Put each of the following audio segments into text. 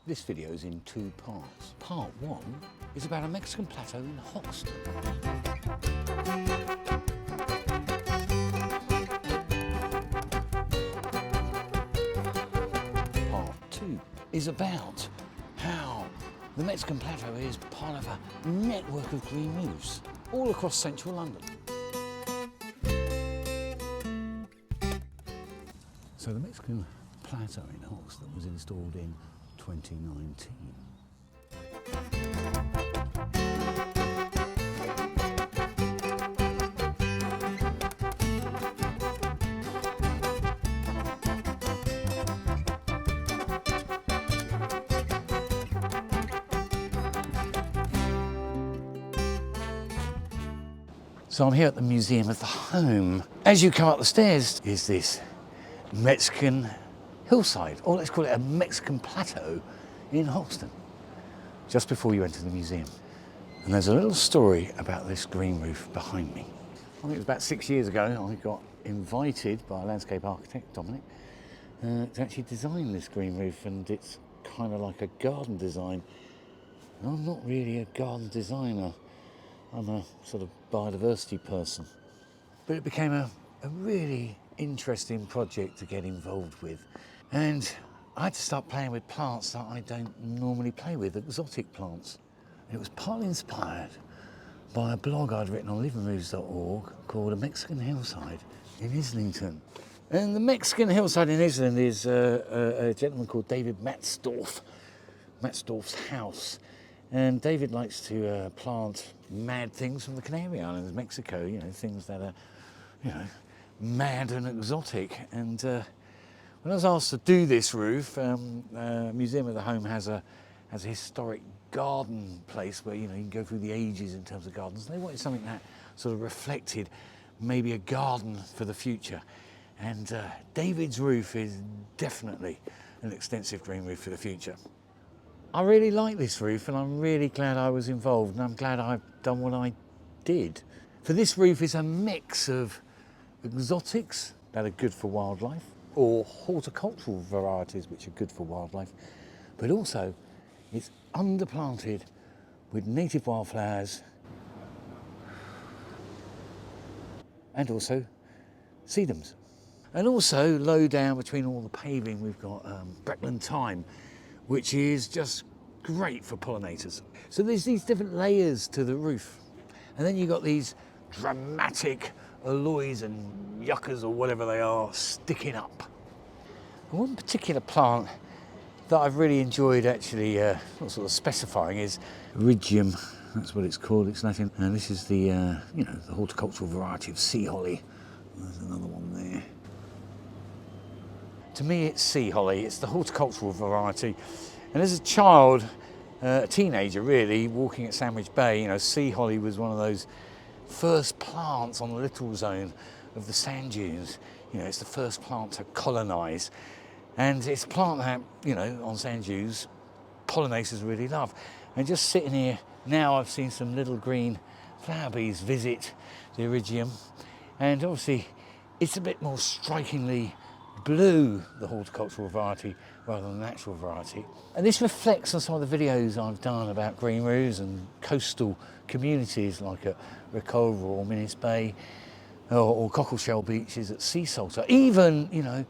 This video is in two parts. Part one is about a Mexican plateau in Hoxton. Part two is about how the Mexican Plateau is part of a network of green roofs all across central London. So the Mexican Plateau in Hoxton was installed in 2019. So I'm here at the Museum of the Home. As you come up the stairs is this Mexican Hillside, or let's call it a Mexican Plateau in Hoxton, just before you enter the museum. And there's a little story about this green roof behind me. I think it was about 6 years ago I got invited by a landscape architect, Dominic, to actually design this green roof, and it's kind of like a garden design. And I'm not really a garden designer, I'm a sort of biodiversity person. But it became a really interesting project to get involved with. And I had to start playing with plants that I don't normally play with, exotic plants. And it was partly inspired by a blog I'd written on livingroofs.org called A Mexican Hillside in Islington. And the Mexican Hillside in Islington is a gentleman called David Matzdorf's house. And David likes to plant mad things from the Canary Islands, Mexico, you know, things that are, you know, mad and exotic. And when I was asked to do this roof, Museum of the Home has a historic garden place where, you know, you can go through the ages in terms of gardens. They wanted something that sort of reflected maybe a garden for the future. And David's roof is definitely an extensive green roof for the future. I really like this roof, and I'm really glad I was involved, and I'm glad I've done what I did. For this roof is a mix of exotics that are good for wildlife, or horticultural varieties which are good for wildlife, but also it's underplanted with native wildflowers and also sedums. And also low down between all the paving we've got Breckland thyme, which is just great for pollinators. So there's these different layers to the roof, and then you've got these dramatic aloes and yuccas or whatever they are sticking up. And one particular plant that I've really enjoyed actually not sort of specifying is Iridium. That's what it's called, it's Latin. And this is the you know, the horticultural variety of sea holly. There's another one there. To me it's sea holly, it's the horticultural variety. And as a child, a teenager really, walking at Sandwich Bay, you know, sea holly was one of those first plants on the littoral zone of the sand dunes. You know, it's the first plant to colonise. And it's a plant that, you know, on sand dunes, pollinators really love. And just sitting here, now I've seen some little green flower bees visit the Iridium. And obviously, it's a bit more strikingly blue, the horticultural variety, rather than the natural variety. And this reflects on some of the videos I've done about green roofs and coastal communities like at Reculver or Minnis Bay, or cockleshell beaches at Sea Salter. Even, you know,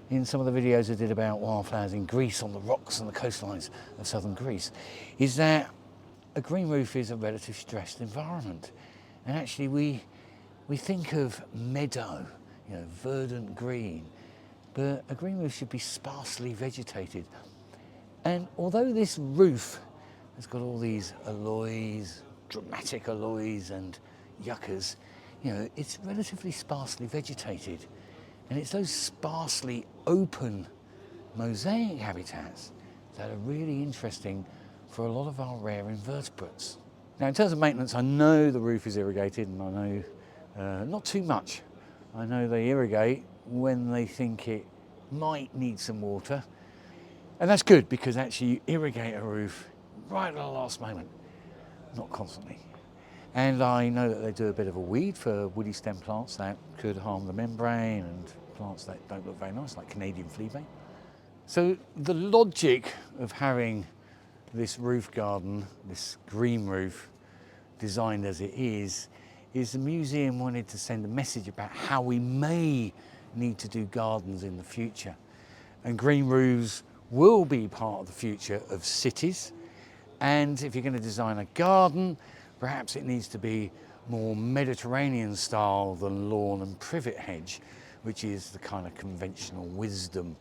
in some of the videos I did about wildflowers in Greece on the rocks and the coastlines of southern Greece, is that a green roof is a relatively stressed environment. And actually we think of meadow, you know, verdant green, but a green roof should be sparsely vegetated. And although this roof has got all these aloes, dramatic aloes and yuccas, you know, it's relatively sparsely vegetated. And it's those sparsely open mosaic habitats that are really interesting for a lot of our rare invertebrates. Now, in terms of maintenance, I know the roof is irrigated, and I know not too much. I know they irrigate when they think it might need some water. And that's good, because actually you irrigate a roof right at the last moment, not constantly. And I know that they do a bit of a weed for woody stem plants that could harm the membrane, and plants that don't look very nice, like Canadian fleabane. So the logic of having this roof garden, this green roof, designed as it is the museum wanted to send a message about how we may need to do gardens in the future. And green roofs will be part of the future of cities. And if you're going to design a garden, perhaps it needs to be more Mediterranean style than lawn and privet hedge, which is the kind of conventional wisdom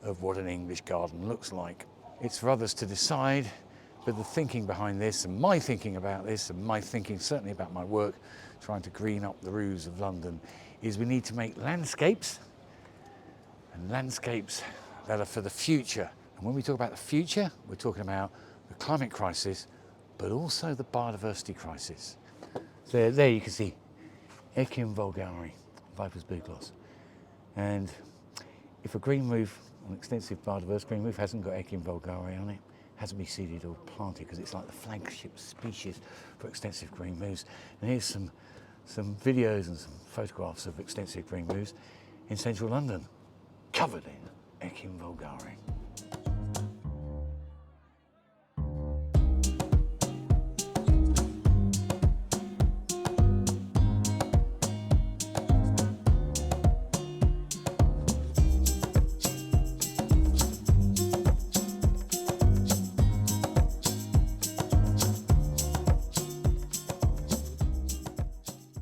of what an English garden looks like. It's for others to decide, but the thinking behind this, and my thinking about this, and my thinking certainly about my work trying to green up the roofs of London, is we need to make landscapes, and landscapes that are for the future. And when we talk about the future, we're talking about the climate crisis, but also the biodiversity crisis. So there you can see Echium vulgare, Viper's bugloss. And if a green roof, an extensive biodiverse green roof, hasn't got Echium vulgare on it, hasn't been seeded or planted, because it's like the flagship species for extensive green roofs. And here's some videos and some photographs of extensive green roofs in central London, covered in Echium vulgare.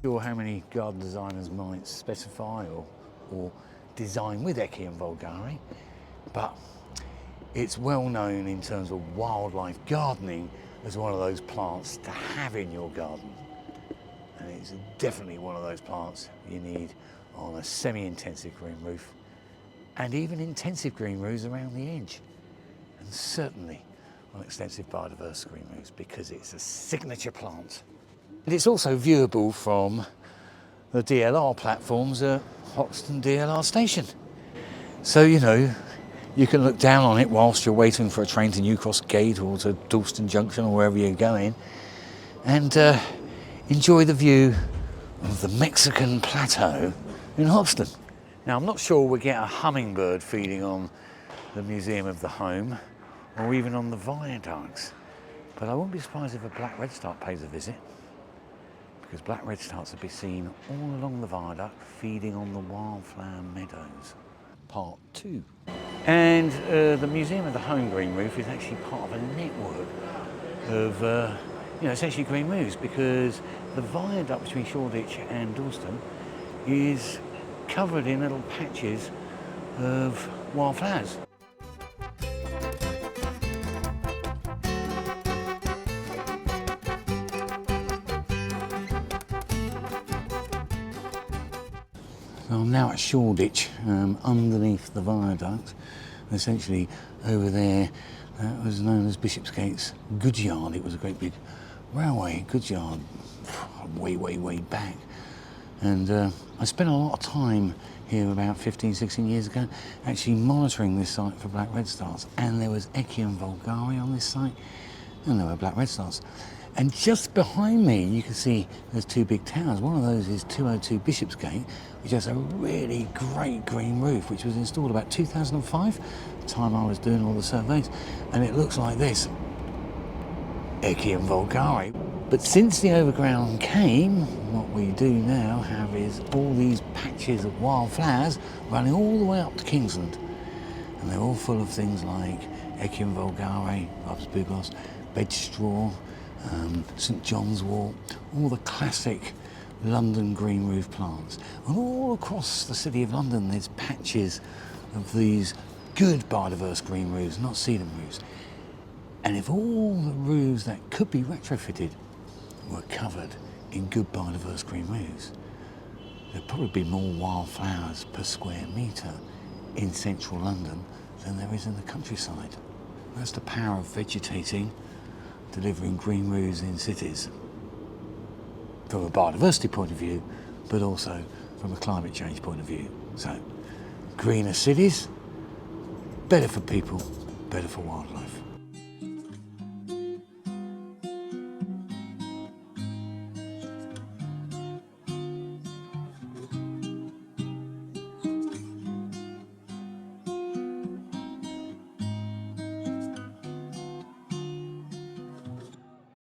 Sure how many garden designers might specify or design with Echium vulgare, but it's well known in terms of wildlife gardening as one of those plants to have in your garden. And it's definitely one of those plants you need on a semi-intensive green roof, and even intensive green roofs around the edge, and certainly on extensive biodiverse green roofs, because it's a signature plant. And it's also viewable from the DLR platforms at Hoxton DLR station. So, you know, you can look down on it whilst you're waiting for a train to New Cross Gate or to Dalston Junction or wherever you're going, and enjoy the view of the Mexican Plateau in Hoxton. Now, I'm not sure we'll get a hummingbird feeding on the Museum of the Home or even on the viaducts, but I won't be surprised if a black redstart pays a visit, because black redstarts will be seen all along the viaduct feeding on the wildflower meadows. Part 2. And the Museum of the Home green roof is actually part of a network of essentially green roofs, because the viaduct between Shoreditch and Dalston is covered in little patches of wildflowers. So I'm now at Shoreditch, underneath the viaduct. Essentially over there, that was known as Bishopsgate's goods yard. It was a great big railway goods yard way back. And I spent a lot of time here about 15, 16 years ago actually monitoring this site for black redstarts. And there was Echium vulgare on this site, and there were black redstarts. And just behind me, you can see there's two big towers. One of those is 202 Bishopsgate, which has a really great green roof, which was installed about 2005, the time I was doing all the surveys. And it looks like this, Echium vulgare. But since the overground came, what we do now have is all these patches of wildflowers running all the way up to Kingsland. And they're all full of things like Echium vulgare, Viper's bugloss, bedstraw, St John's wort, all the classic London green roof plants. And all across the city of London there's patches of these good biodiverse green roofs, not sedum roofs. And if all the roofs that could be retrofitted were covered in good biodiverse green roofs, there'd probably be more wildflowers per square metre in central London than there is in the countryside. That's the power of vegetating, delivering green roofs in cities, from a biodiversity point of view, but also from a climate change point of view. So, greener cities, better for people, better for wildlife.